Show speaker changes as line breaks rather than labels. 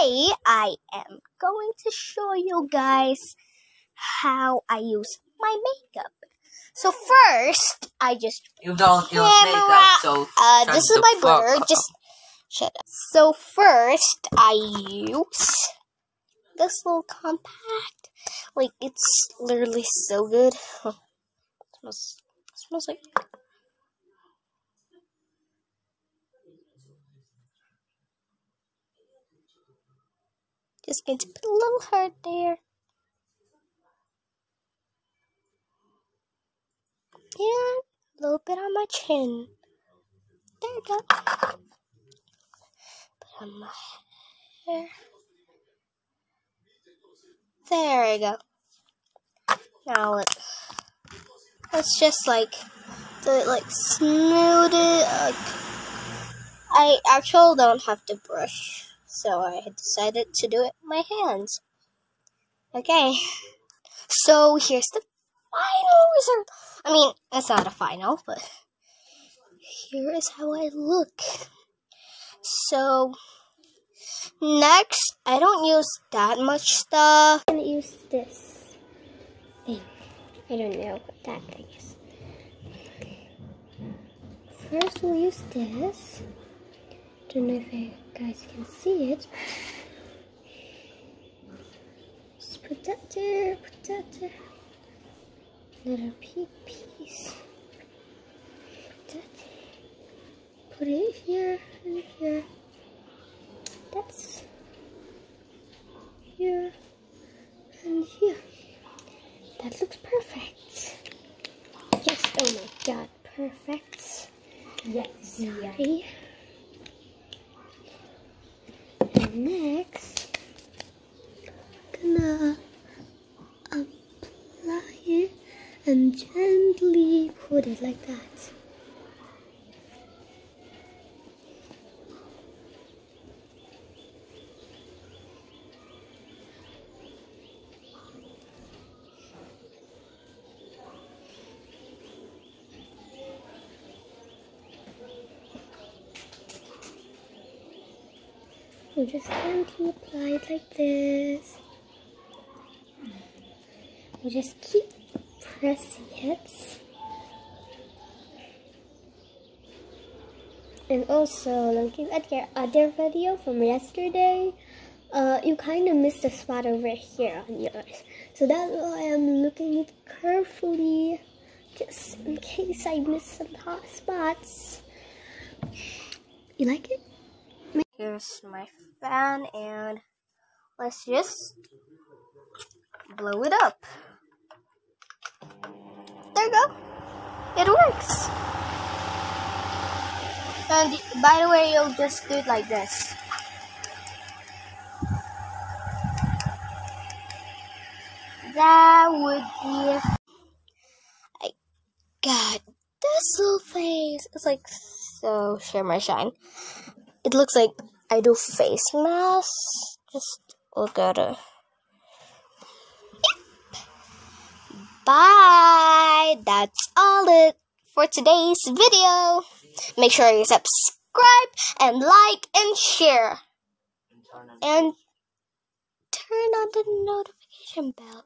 today I am going to show you guys how I use my makeup. So first, I just
you don't use makeup, so
this is my brother. Just shut up. So first, I use this little compact. Like, it's literally so good. Smells like. Just going to put a little heart there. And a little bit on my chin. There you go. Put on my hair. There you go. Now let's just like smooth it. I actually don't have to brush, so I had decided to do it with my hands. Okay, so here's the final result. I mean, it's not a final, but here is how I look. So next, I don't use that much stuff.
I'm gonna use this thing. I don't know what that thing is. First, we'll use this. Don't know if you guys can see it. Just put that there, put that there. Little piece. Put that. Put it here and here. That's here and here. That looks perfect. Yes, oh my god, perfect. Yes, sorry. And next, I'm gonna apply it and gently put it like that. You just gently apply it like this. You just keep pressing it. And also, looking at your other video from yesterday, you kind of missed a spot over here on yours. So that's why I'm looking at it carefully, just in case I miss some hot spots. You like it?
Here's my fan, and let's just blow it up. There you go. It works. And by the way, you'll just do it like this. That would be. I got this little face. It's like so shimmer shine. It looks like I do face masks. Just look at it. Yep. Bye. That's all it for today's video. Make sure you subscribe and like and share. And turn on the notification bell.